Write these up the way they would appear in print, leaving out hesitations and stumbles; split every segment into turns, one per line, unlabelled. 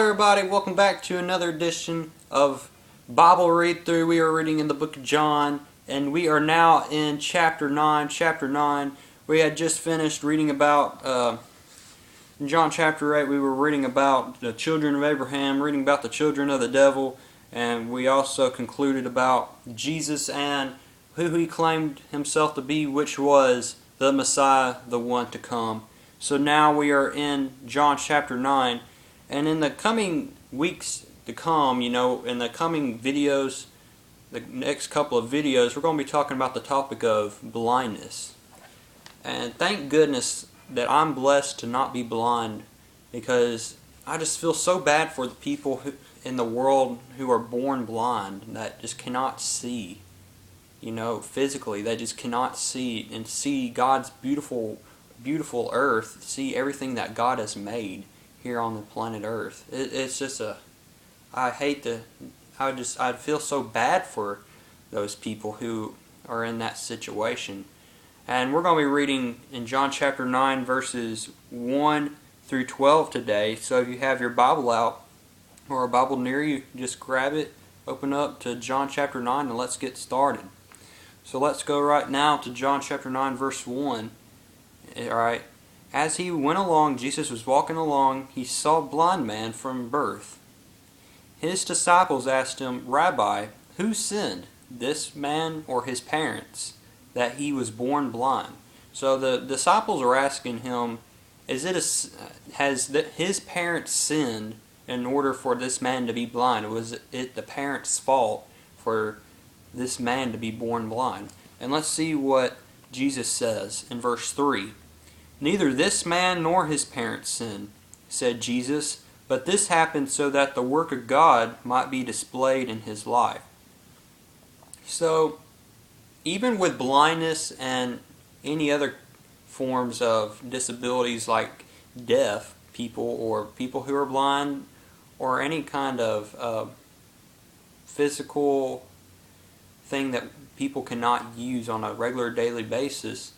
everybody, welcome back to another edition of Bible Read Through. We are reading in the book of John, and we are now in chapter 9. Chapter 9, we had just finished reading about, in John chapter 8, we were reading about the children of Abraham, reading about the children of the devil, and we also concluded about Jesus and who he claimed himself to be, which was the Messiah, the one to come. So now we are in John chapter 9, and in the coming weeks to come, in the coming videos, the next couple of videos, we're going to be talking about the topic of blindness. And thank goodness that I'm blessed to not be blind, because I just feel so bad for the people in the world who are born blind, that just cannot see. Physically, they just cannot see and see God's beautiful earth, see everything that God has made here on the planet Earth. It's just I feel so bad for those people who are in that situation. And we're going to be reading in John chapter 9 verses 1 through 12 today. So if you have your Bible out or a Bible near you, just grab it, open up to John chapter 9, and let's get started. So let's go right now to John chapter 9 verse 1. Alright. As he went along, Jesus was walking along, he saw a blind man from birth. His disciples asked him, "Rabbi, who sinned, this man or his parents, that he was born blind?" So the disciples are asking him, has his parents sinned in order for this man to be blind? Was it the parents' fault for this man to be born blind? And let's see what Jesus says in verse 3. "Neither this man nor his parents sinned," said Jesus, "but this happened so that the work of God might be displayed in his life." So, even with blindness and any other forms of disabilities like deaf people or people who are blind or any kind of physical thing that people cannot use on a regular daily basis,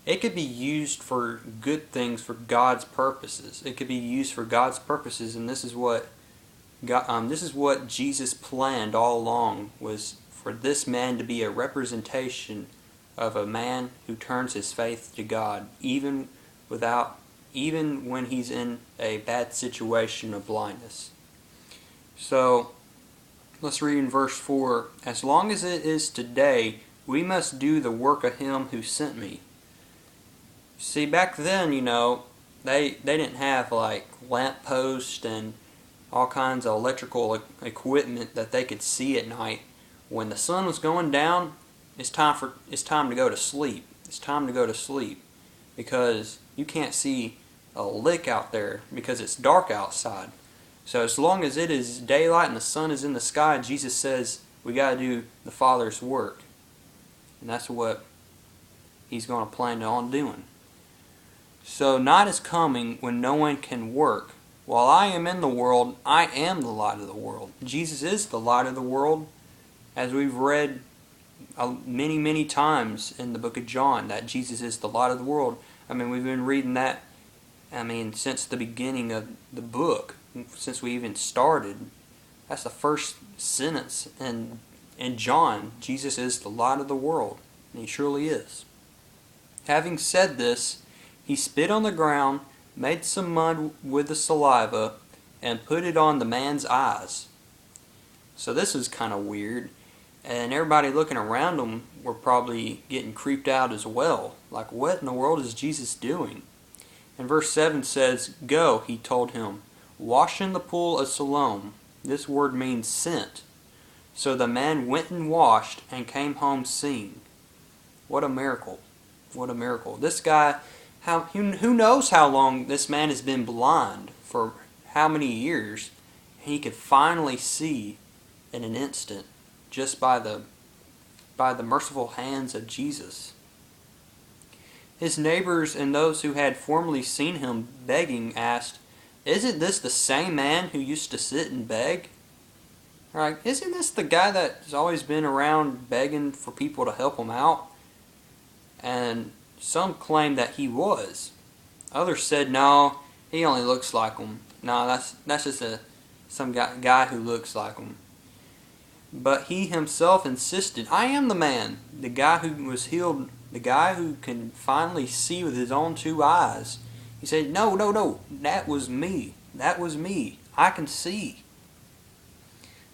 it could be used for good things, for God's purposes. It could be used for God's purposes, and this is what Jesus planned all along, was for this man to be a representation of a man who turns his faith to God, even when he's in a bad situation of blindness. So let's read in verse 4. "As long as it is today, we must do the work of him who sent me." See, back then, they didn't have like lamp posts and all kinds of electrical equipment that they could see at night. When the sun was going down, it's time to go to sleep. It's time to go to sleep, because you can't see a lick out there because it's dark outside. So as long as it is daylight and the sun is in the sky, Jesus says we got to do the Father's work. And that's what he's going to plan on doing. "So night is coming when no one can work. While I am in the world, I am the light of the world." Jesus is the light of the world, as we've read many, many times in the book of John, that Jesus is the light of the world. We've been reading that, since the beginning of the book, since we even started. That's the first sentence in John. Jesus is the light of the world, and he surely is. Having said this, he spit on the ground, made some mud with the saliva, and put it on the man's eyes. So this is kind of weird, and everybody looking around him were probably getting creeped out as well. Like, what in the world is Jesus doing? And verse 7 says, "Go," he told him, "wash in the pool of Siloam." This word means sent. So the man went and washed and came home seeing. What a miracle. What a miracle. This guy, who knows how long this man has been blind, for how many years, and he could finally see in an instant, just by the merciful hands of Jesus. His neighbors and those who had formerly seen him begging asked, "Isn't this the same man who used to sit and beg?" Right? Isn't this the guy that's always been around begging for people to help him out? And some claimed that he was. Others said, "No, he only looks like him. No, that's just some guy who looks like him. But he himself insisted, I am the man, the guy who was healed, the guy who can finally see with his own two eyes. He said, no, that was me. That was me. I can see.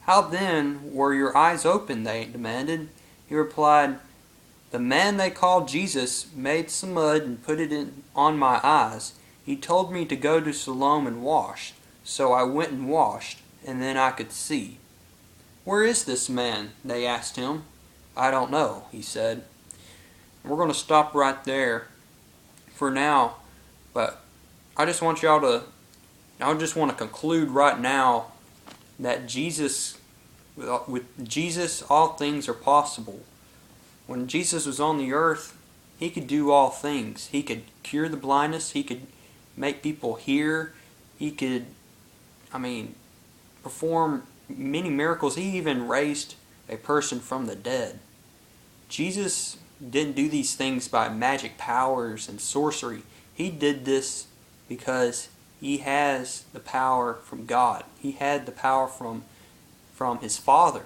How then were your eyes open, they demanded. He replied, the man they called Jesus made some mud and put it on my eyes. He told me to go to Siloam and wash. So I went and washed, and then I could see. Where is this man? They asked him. I don't know, he said. We're going to stop right there for now, but I just want to conclude right now that with Jesus, all things are possible. When Jesus was on the earth, he could do all things. He could cure the blindness. He could make people hear. He could, perform many miracles. He even raised a person from the dead. Jesus didn't do these things by magic powers and sorcery. He did this because he has the power from God. He had the power from his Father.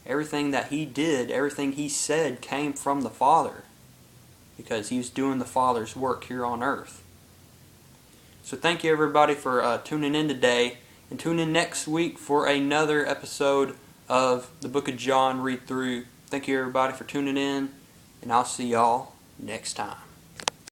Everything that he did, everything he said came from the Father because he was doing the Father's work here on earth. So thank you everybody for tuning in today, and tune in next week for another episode of the Book of John Read Through. Thank you everybody for tuning in, and I'll see y'all next time.